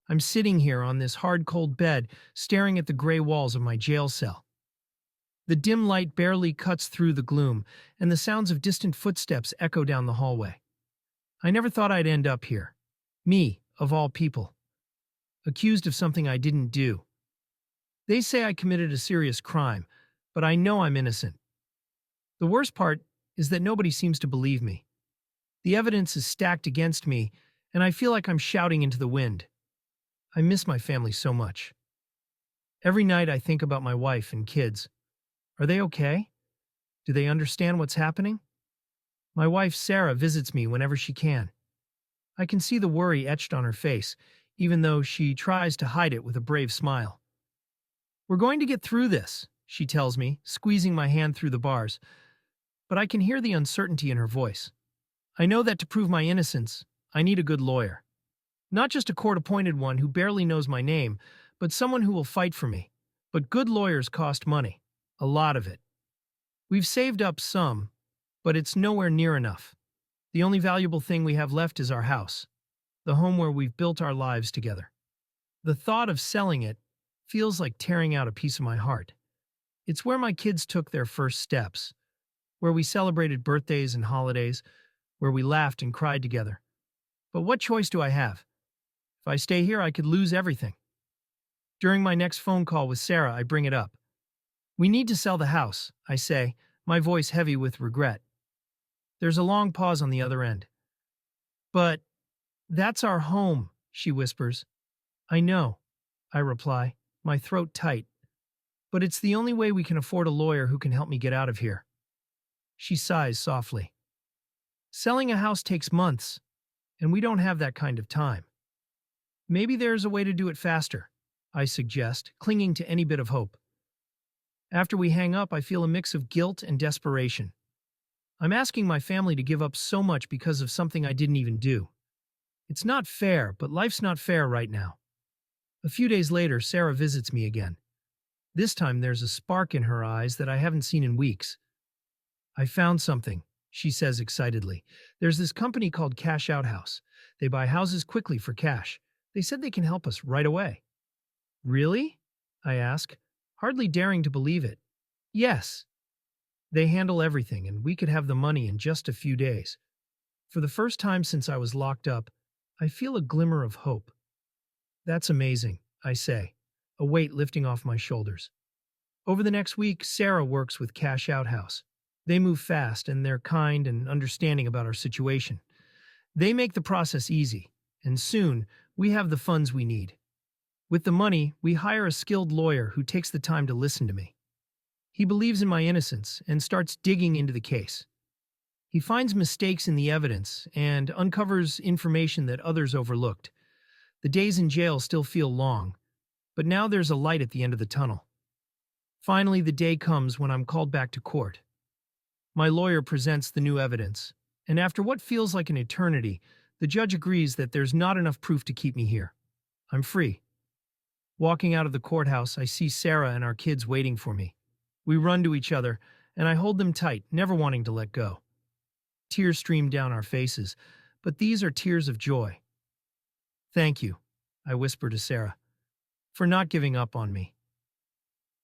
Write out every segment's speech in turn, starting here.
I'm sitting here on this hard, cold bed, staring at the gray walls of my jail cell. The dim light barely cuts through the gloom, and the sounds of distant footsteps echo down the hallway. I never thought I'd end up here. Me, of all people. Accused of something I didn't do. They say I committed a serious crime, but I know I'm innocent. The worst part is that nobody seems to believe me. The evidence is stacked against me, and I feel like I'm shouting into the wind. I miss my family so much. Every night I think about my wife and kids. Are they okay? Do they understand what's happening? My wife, Sarah, visits me whenever she can. I can see the worry etched on her face, even though she tries to hide it with a brave smile. We're going to get through this, she tells me, squeezing my hand through the bars. But I can hear the uncertainty in her voice. I know that to prove my innocence, I need a good lawyer. Not just a court-appointed one who barely knows my name, but someone who will fight for me. But good lawyers cost money. A lot of it. We've saved up some, but it's nowhere near enough. The only valuable thing we have left is our house, the home where we've built our lives together. The thought of selling it feels like tearing out a piece of my heart. It's where my kids took their first steps, where we celebrated birthdays and holidays, where we laughed and cried together. But what choice do I have? If I stay here, I could lose everything. During my next phone call with Sarah, I bring it up. We need to sell the house, I say, my voice heavy with regret. There's a long pause on the other end. But that's our home, she whispers. I know, I reply, my throat tight. But it's the only way we can afford a lawyer who can help me get out of here. She sighs softly. Selling a house takes months, and we don't have that kind of time. Maybe there's a way to do it faster, I suggest, clinging to any bit of hope. After we hang up, I feel a mix of guilt and desperation. I'm asking my family to give up so much because of something I didn't even do. It's not fair, but life's not fair right now. A few days later, Sarah visits me again. This time there's a spark in her eyes that I haven't seen in weeks. I found something, she says excitedly. There's this company called Cash Out House. They buy houses quickly for cash. They said they can help us right away. Really? I ask, hardly daring to believe it. Yes. They handle everything, and we could have the money in just a few days. For the first time since I was locked up, I feel a glimmer of hope. That's amazing, I say, a weight lifting off my shoulders. Over the next week, Sarah works with Cash Out House. They move fast, and they're kind and understanding about our situation. They make the process easy, and soon we have the funds we need. With the money, we hire a skilled lawyer who takes the time to listen to me. He believes in my innocence and starts digging into the case. He finds mistakes in the evidence and uncovers information that others overlooked. The days in jail still feel long, but now there's a light at the end of the tunnel. Finally, the day comes when I'm called back to court. My lawyer presents the new evidence, and after what feels like an eternity, the judge agrees that there's not enough proof to keep me here. I'm free. Walking out of the courthouse, I see Sarah and our kids waiting for me. We run to each other, and I hold them tight, never wanting to let go. Tears stream down our faces, but these are tears of joy. Thank you, I whisper to Sarah, for not giving up on me.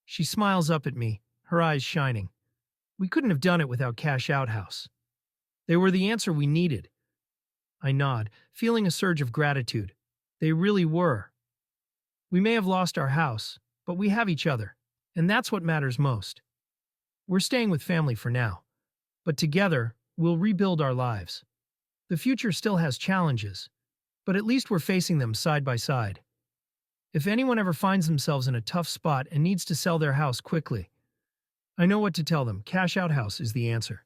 She smiles up at me, her eyes shining. We couldn't have done it without Cash Out House. They were the answer we needed. I nod, feeling a surge of gratitude. They really were. We may have lost our house, but we have each other, and that's what matters most. We're staying with family for now, but together, we'll rebuild our lives. The future still has challenges, but at least we're facing them side by side. If anyone ever finds themselves in a tough spot and needs to sell their house quickly, I know what to tell them. Cash Out House is the answer.